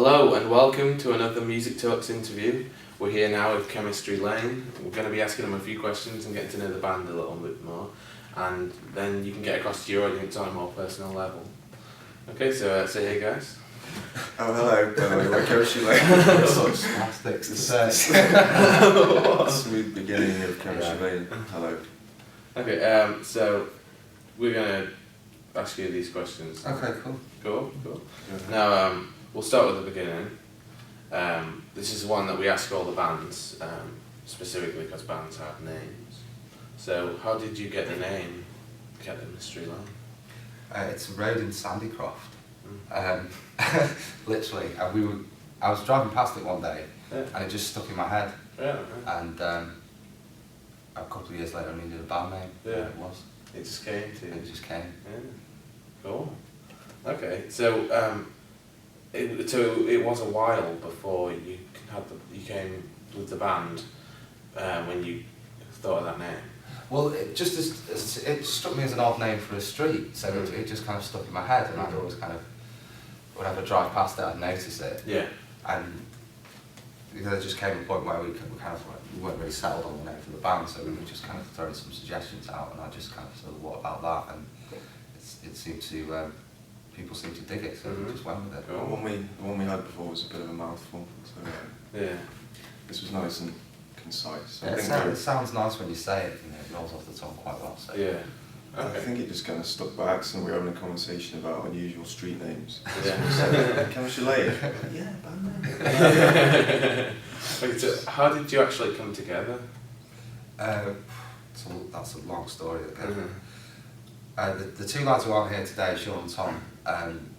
Hello and welcome to another Music Talks interview. We're here now with Chemistry Lane. We're going to be asking them a few questions and getting to know the band a little bit more, and then you can get across to your audience on a more personal level. Okay, so say hey guys. Oh hello, we're Chemistry Lane. Such plastics to say. Smooth beginning of Chemistry Lane. Hello. Okay, so we're going to ask you these questions. Okay, cool. Cool. Yeah. Now, we'll start with the beginning. This is one that we ask all the bands, specifically because bands have names. So, how did you get the name Chemistry Lane? It's a road in Sandycroft. Literally, I was driving past it one day, and it just stuck in my head. Yeah. And a couple of years later, I needed a band name. Yeah. And it was. It just came to you. It just came. Yeah. Cool. Okay, so it was a while before you came with the band when you thought of that name. Well, it struck me as an odd name for a street, so it just kind of stuck in my head, and I'd always kind of, whenever I drive past it, I'd notice it. Yeah. And there just came a point where we weren't really settled on the name for the band, so we were just kind of throwing some suggestions out, and I just kind of sort of, what about that? And it seemed to, people seemed to dig it, so we just went with it. Cool. The one we had before was a bit of a mouthful, so Yeah. this was nice and concise. Yeah, it sounds nice when you say it, it rolls off the tongue quite well. So. Yeah. I Okay. think it just kind of stuck by accident. We were having a conversation about unusual street names. Yeah. Chemistry Lane. Yeah, band name. Okay, so how did you actually come together? So that's a long story. Mhm. The two lads who aren't here today, Sean and Tom,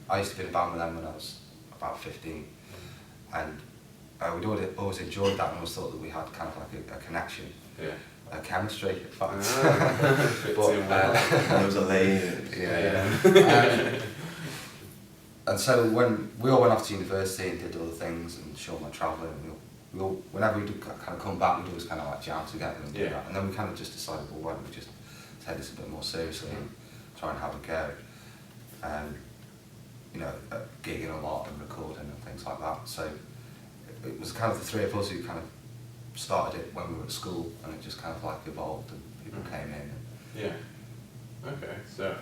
I used to be in a band with them when I was about 15, and we'd always enjoyed that, and always thought that we had kind of like a connection, Yeah. a chemistry, in fact. But, There was a lane. Yeah. And so when we all went off to university and did other things, and Sean went travelling, and we all, whenever we'd kind of come back, we'd always kind of like jam together and do Yeah. that. And then we kind of just decided, well, why don't we just take this a bit more seriously and try and have a go. Gigging a lot and recording and things like that. So it was kind of the three of us who kind of started it when we were at school, and it just kind of like evolved and people came in. Yeah. Okay. So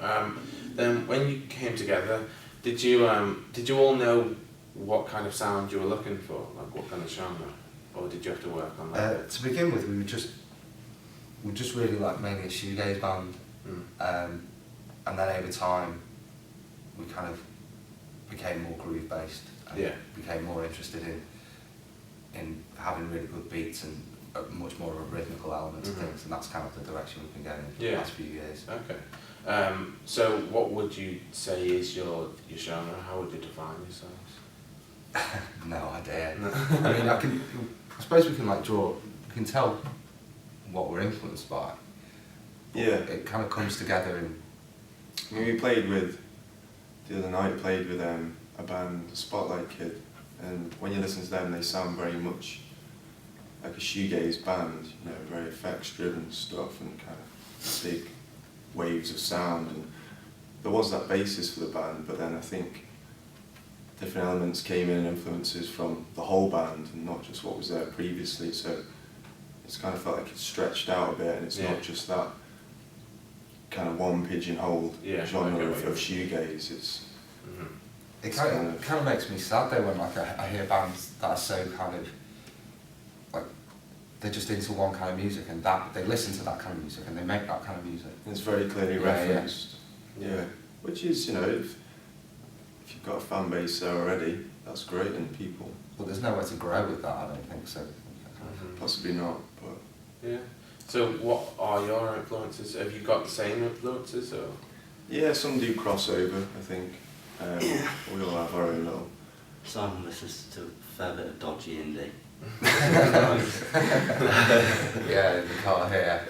then, when you came together, did you all know what kind of sound you were looking for, like what kind of genre, or did you have to work on that? To begin with, we just really like mainly a shoegaze band, and then over time we kind of became more groove based and became more interested in having really good beats and much more of a rhythmical element to things, and that's kind of the direction we've been going in the last few years. Okay. So what would you say is your genre? How would you define yourselves? No idea. I mean, I suppose we can tell what we're influenced by. Yeah. It kind of comes together in. I mean, the other night we played with a band, the Spotlight Kid, and when you listen to them, they sound very much like a shoegaze band, very effects-driven stuff and kind of big waves of sound. And there was that basis for the band, but then I think different elements came in, influences from the whole band and not just what was there previously, so it's kind of felt like it's stretched out a bit, and it's not just that kind of one pigeonholed genre of shoegaze. It kind of makes me sad though when I hear bands that are so kind of like they're just into one kind of music, and that they listen to that kind of music and they make that kind of music. It's very clearly referenced. Yeah. Which is, if you've got a fan base there already, that's great, and people. But there's nowhere to grow with that, I don't think so. Possibly not, but. Yeah. So what are your influences? Have you got the same influences, or? Yeah, some do crossover, I think. We all have our own little. Simon listens to a fair bit of dodgy indie. Yeah, in the car here.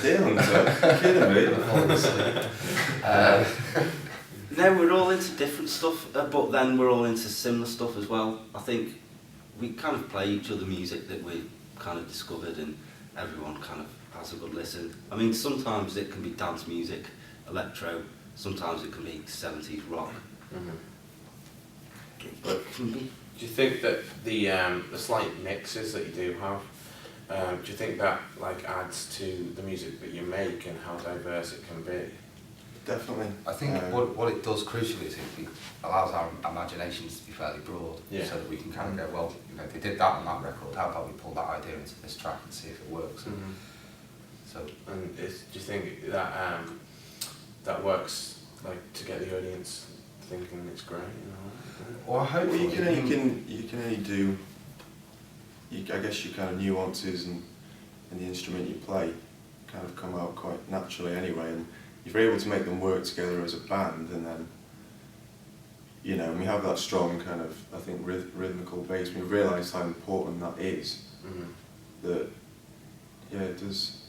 Dear Hunter, you kidding me? No, we're all into different stuff, but then we're all into similar stuff as well. I think we kind of play each other music that we kind of discovered, and everyone kind of has a good listen. I mean, sometimes it can be dance music, electro, sometimes it can be 70s rock. But can be. do you think that the slight mixes that you do have, do you think that like adds to the music that you make and how diverse it can be? Definitely. I think what it does crucially is it allows our imaginations to be fairly broad, Yeah. so that we can kind of go, well, you know, they did that on that record, how about we pull that idea into this track and see if it works? Mm-hmm. So And do you think that that works like to get the audience thinking it's great? You know? well, Well, hopefully you can only do, I guess your kind of nuances and the instrument you play kind of come out quite naturally anyway, and if you're able to make them work together as a band, and then, you know, and we have that strong kind of, I think, rhythmical bass, we've realised how important that is, Mm-hmm. that, yeah, it does,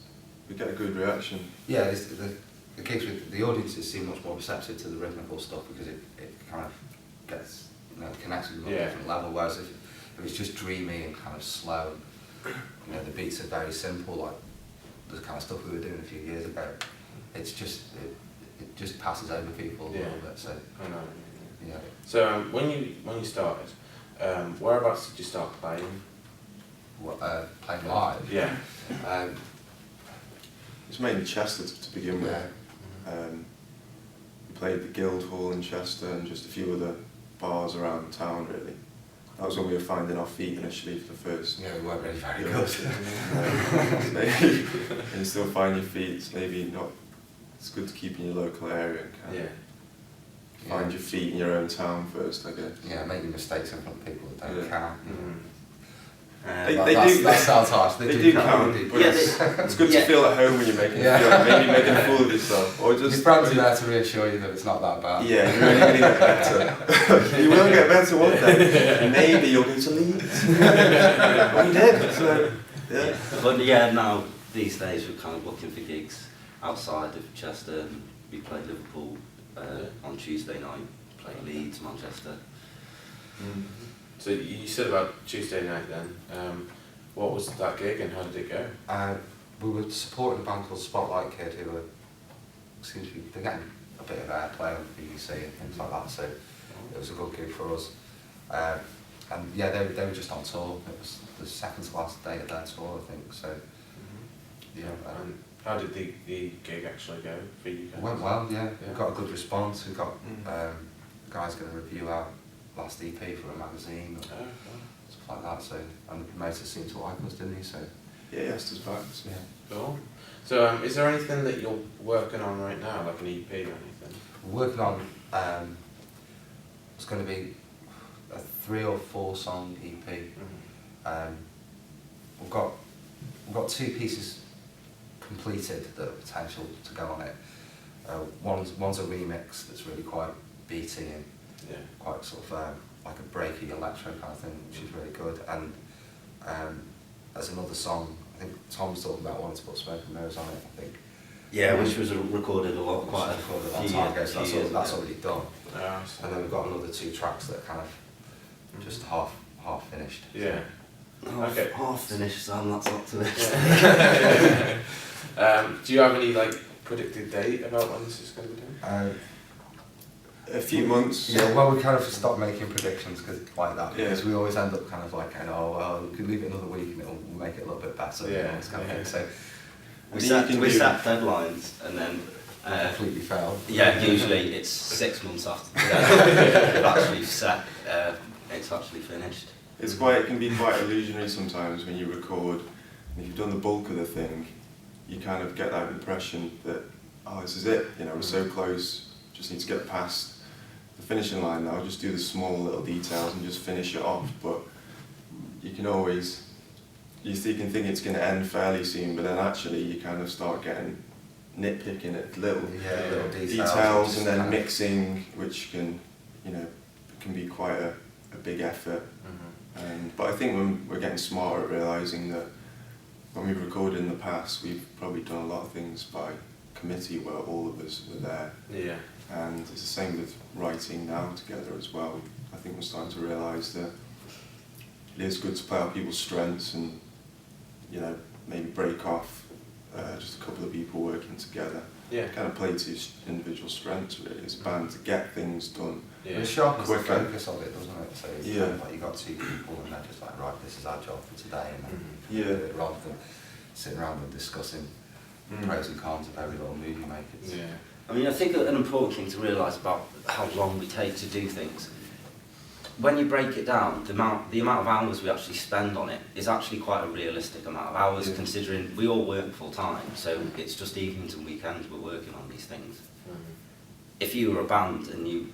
we get a good reaction. Yeah, the gigs with the audiences seem much more receptive to the rhythmical stuff because it kind of gets, you know, connects with them on a Yeah. different level. Whereas if it's just dreamy and kind of slow, you know, the beats are very simple, like the kind of stuff we were doing a few years ago. It's just it just passes over people a Yeah. little bit. So I know. yeah, So when you started, whereabouts did you start playing? playing live. Yeah. Um, It's mainly Chester to begin with. yeah. We played the Guildhall in Chester and just a few other bars around town, really. That was when we were finding our feet initially for the first. Yeah, we weren't really very Yeah. good. Maybe, and you still find your feet, it's maybe not, it's good to keep in your local area and kind Yeah. of find your feet in your own town first, I guess. Yeah, making mistakes in front of people that don't Yeah. count. Mm-hmm. They That sounds harsh. They do count, but Yeah, it's good to yeah. feel at home when you're making maybe making a fool of yourself, or just. Your friends are there to reassure you that it's not that bad. Yeah, you're really going to get better. You will get better one day. Maybe you'll go to Leeds. Well, you did, so, yeah. But yeah, now these days we're kind of looking for gigs outside of Chester. And we played Liverpool on Tuesday night, played Leeds, Manchester. Mm. So you said about Tuesday night then. What was that gig and how did it go? We were supporting a band called Spotlight Kid who seems to be they're getting a bit of airplay on BBC and things like that, so it was a good gig for us. And yeah, they were just on tour. It was the second to last day of their tour, I think. So yeah, And how did the gig actually go for you guys? it went well. Yeah, Yeah. we got a good response. We got Mm. the guys going to review our last EP for a magazine or Oh, cool. stuff like that. So and the promoter seemed to like us, didn't he? So Yeah, Esther's back. So. yeah. Cool. So is there anything that you're working on right now, like an EP or anything? We're working on it's going to be a 3 or 4 song EP. Mm-hmm. We've got 2 pieces completed that are potential to go on it. One's a remix that's really quite beaty and Yeah. quite sort of like a breaky electro kind of thing, which is really good. And there's another song. I think Tom's talking about wanting to put Smoke and Mirrors on it. I think. Yeah, which was recorded quite a recorded a long few time ago, years, so that's already done. Oh, I see. And then we've got another 2 tracks that are kind of just half finished. Yeah. Okay. Half finished, Sam, that's up to this. Do you have any like predicted date about when this is going to be done? A few months. Yeah, well, we kind of stopped making predictions like that Yeah. because we always end up kind of like, oh well, we could leave it another week and it'll make it a little bit better. Yeah, You know, this kind of yeah. thing. So I think We set deadlines and then completely failed. yeah, usually it's 6 months after they've actually set, it's actually finished. It can be quite illusionary sometimes when you record, and if you've done the bulk of the thing, you kind of get that impression that, oh, this is it, you know, we're so close, just need to get past the finishing line now, just do the small little details and just finish it off. But you can always, you can think it's going to end fairly soon, but then actually you kind of start getting nitpicking at little Little details and then kind of- mixing, which can, you know, can be quite a big effort. But I think when we're getting smarter at realising that when we've recorded in the past, we've probably done a lot of things by committee where all of us were there. Yeah. And it's the same with writing now together as well. I think we're starting to realise that it is good to play out people's strengths and, you know, maybe break off just a couple of people working together. Yeah. Kind of play to individual strengths really as a band to get things done Yeah. It sharpens the Quicker. focus of it, doesn't it? So it's Yeah. kind of like you got two people and they're just like, right, this is our job for today, and then Mhm. Yeah. do it rather than sitting around and discussing pros and cons of every little move you make. It's, Yeah. I mean, I think an important thing to realise about how long we take to do things, when you break it down, the amount of hours we actually spend on it is actually quite a realistic amount of hours, Yeah. considering we all work full time, so it's just evenings and weekends we're working on these things. Mhm. If you were a band and you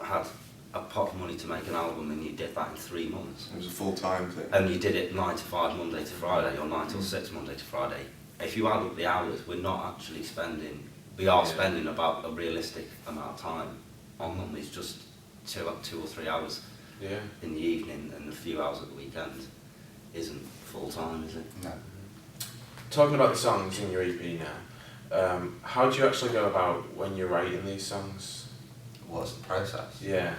had a pot of money to make an album and you did that in 3 months, It was a full-time thing. and you did it 9 to 5 Monday to Friday or 9 till 6 Monday to Friday, if you add up the hours, we're not actually spending, we are Yeah. spending about a realistic amount of time on them. It's just 2 or 3 hours Yeah. in the evening and a few hours at the weekend. Isn't full time, is it? no. Talking about the songs in your EP now, how do you actually go about when you're writing these songs? What's the process? Yeah.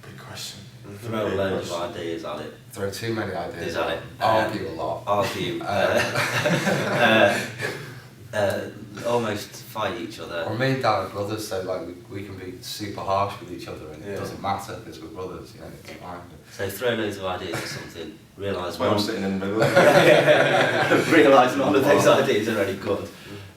Big question. Throw Yeah, loads of of course. ideas at it, Throw too many ideas. Is that it? Argue a lot. argue, almost fight each other. Or me and Dad are brothers, so like we can be super harsh with each other, and Yeah. it doesn't matter because we're brothers, you know. It's fine. So throw loads of ideas at something, realise That's why I'm one, sitting in the middle. realise none of those ideas are any good,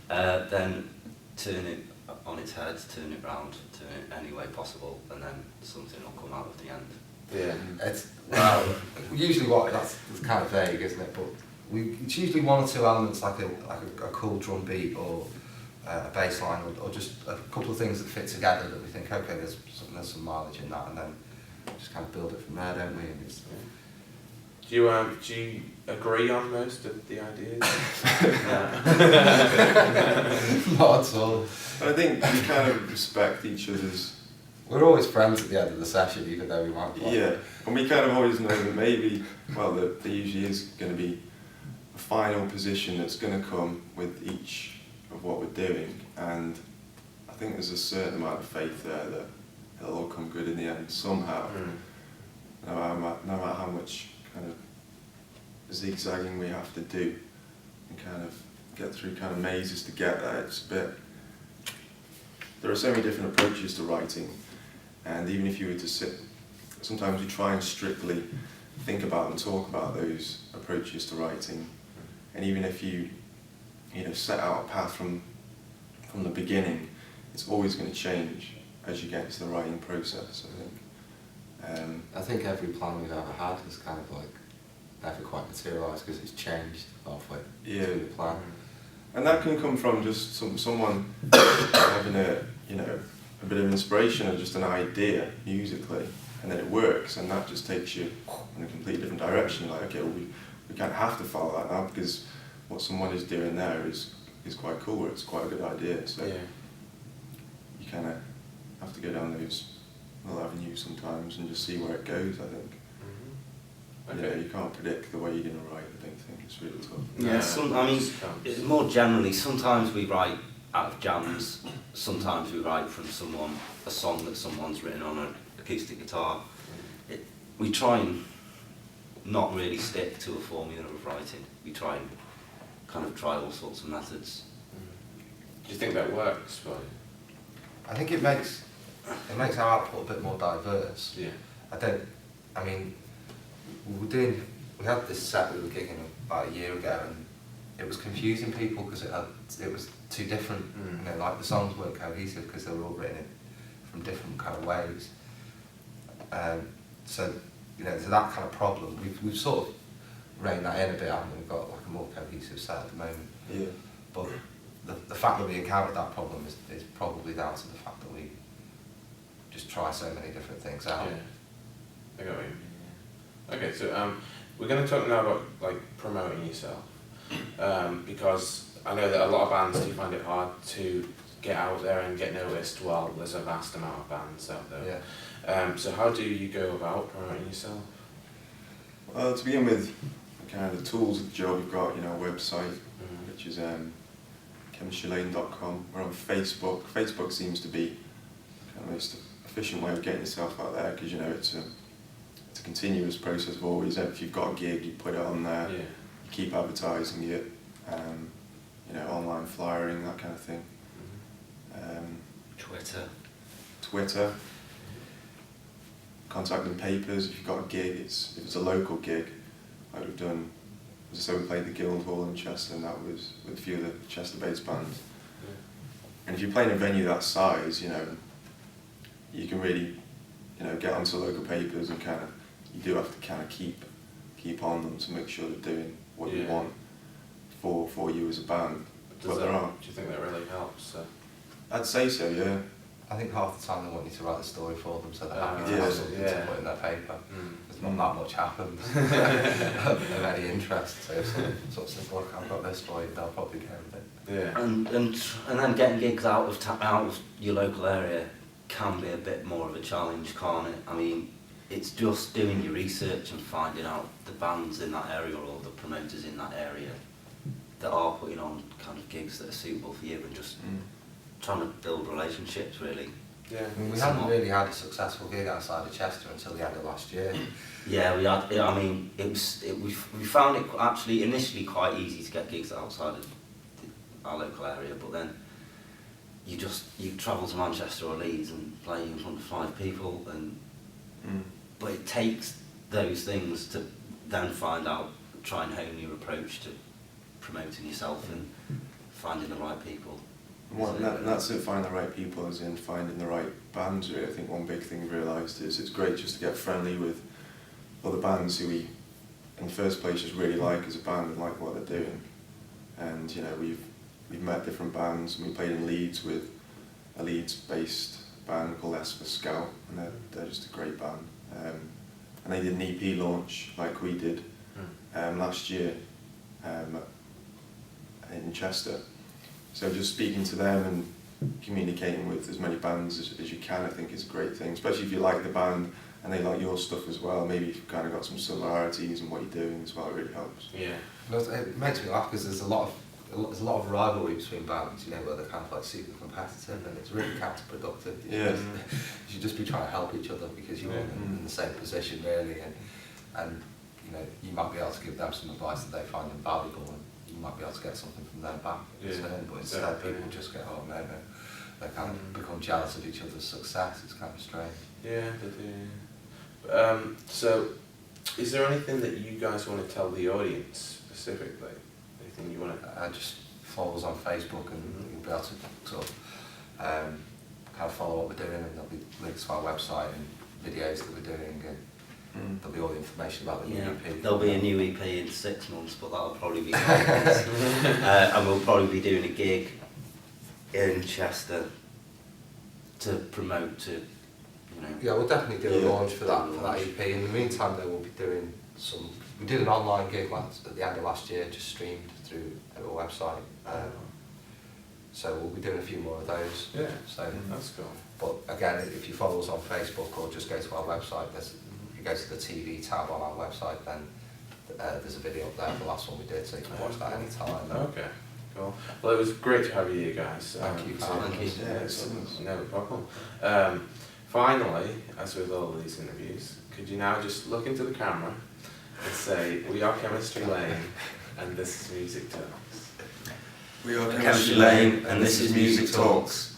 then turn it on its head, turn it round, turn it any way possible, and then something will come out of the end. Yeah. It's well, usually what that's kind of vague, isn't it? But it's usually one or two elements, like a cool drum beat or a bass line, or just a couple of things that fit together that we think, okay, there's some mileage in that, and then just kind of build it from there, don't we? And it's, Do you agree on most of the ideas? not at all. But I think we kind of respect each other's. We're always friends at the end of the session, even though we might. Like, Yeah, and we kind of always know that maybe, well, there usually is going to be a final position that's going to come with each of what we're doing, and I think there's a certain amount of faith there that it'll all come good in the end somehow, no matter how much kind of zigzagging we have to do and kind of get through kind of mazes to get there. It's a bit. There are so many different approaches to writing, and even if you were to sit, sometimes we try and strictly think about and talk about those approaches to writing, and even if you set out a path from the beginning, it's always going to change as you get into the writing process, I think. I think every plan we've ever had has kind of like never quite materialised because it's changed halfway through the plan. And that can come from just someone having a bit of inspiration or just an idea musically, and then it works, and that just takes you in a completely different direction. Like, okay, well, we can't have to follow that now because what someone is doing there is quite cool, or it's quite a good idea. So Yeah. you kind of have to go down those little avenues sometimes and just see where it goes, I think. Okay. You can't predict the way you're going to write, I don't think. It's really tough. Yeah, I mean, just comes. more generally, sometimes we write out of jams, sometimes we write from a song that someone's written on an acoustic guitar. We try and not really stick to a formula of writing. We try and kind of try all sorts of methods. Do you think that works for you? I think it makes our output a bit more diverse. Yeah. I mean, we had this set we were gigging about a year ago, and it was confusing people because it was too different. You know, like the songs weren't cohesive because they were all written from different kind of ways. So there's that kind of problem. We've sort of reined that in a bit, haven't we? We've got like a more cohesive set at the moment. Yeah. But the fact that we encountered that problem is probably down to the fact that we just try so many different things out. Yeah. I got you. Okay, so we're going to talk now about like promoting yourself, because I know that a lot of bands do find it hard to get out there and get noticed while there's a vast amount of bands out there. Yeah. So how do you go about promoting yourself? Well, to begin with, kind of the tools of the job, we've got our website, which is chemistrylane.com. We're on Facebook. Facebook seems to be kind of the most efficient way of getting yourself out there, because it's a continuous process of always. If you've got a gig, you put it on there. Yeah. You keep advertising it. Online flyering, that kind of thing. Twitter. Twitter. contacting papers. If you've got a gig, if it's a local gig, like we've done. As I said, we played the Guildhall in Chester, and that was with a few of the Chester-based bands. Yeah. And if you're playing a venue that size, you know, you can really, you know, get onto local papers and kind of, you do have to kind of keep on them to make sure they're doing what you want for you as a band. Do you think that really helps? I'd say so, yeah. I think half the time they want you to write the story for them, so they're happy to yeah, have something to put in their paper. There's not that much happens of any interest. So if someone sort of says, "Look, I've got this for you," they'll probably go with it. Yeah. And then getting gigs out of your local area can be a bit more of a challenge, can't it? I mean, it's just doing your research and finding out the bands in that area or the promoters in that area that are putting on kind of gigs that are suitable for you, and just trying to build relationships, really. Yeah. I mean, we hadn't really had a successful gig outside of Chester until the end of last year. Yeah, we had. I mean, we found it actually initially quite easy to get gigs outside of our local area, but then you travel to Manchester or Leeds and play in front of 5 people, and but it takes those things to then try and hone your approach to promoting yourself and finding the right people. That's it, finding the right people, as in finding the right bands, really. I think one big thing we've realised is it's great just to get friendly with other bands who we, in the first place, just really like as a band and like what they're doing. And, you know, we've met different bands, and we played in Leeds with a Leeds-based band called Esper Scout, and they're just a great band. And they did an EP launch like we did last year in Chester. So just speaking to them and communicating with as many bands as you can, I think is a great thing, especially if you like the band and they like your stuff as well. Maybe you've kind of got some similarities in what you're doing as well. It really helps. Yeah. It makes me laugh because there's a lot of rivalry between bands, you know, where they're kind of like super competitive, and it's really counterproductive. You should just be trying to help each other, because you're in the same position, really, and you know, you might be able to give them some advice that they find invaluable, and you might be able to get something from them back. But instead, people just get home and they kind of become jealous of each other's success. It's kind of strange. Yeah, they do. So, is there anything that you guys want to tell the audience specifically? Anything you want to? Just follow us on Facebook, and you'll be able to sort of kind of follow what we're doing, and there'll be links to our website and videos that we're doing, and there'll be all the information about the new EP. There'll be a new EP in 6 months, but that'll probably be and we'll probably be doing a gig in Chester to promote to, you know. Yeah, we'll definitely do a launch for that EP. In the meantime, though, we'll be doing some. We did an online gig at the end of last year, just streamed through our website. So we'll be doing a few more of those. Yeah, so that's cool. But again, if you follow us on Facebook or just go to our website, if you go to the TV tab on our website, then there's a video up there, the last one we did, so you can watch that anytime. Okay, cool. Well, it was great to have you here, guys. Thank you. Thank you. Yeah, it's no problem. Finally, as with all of these interviews, could you now just look into the camera and say, "We are Chemistry Lane, and this is Music Talks." We are Chemistry Lane, and this is Music Talks.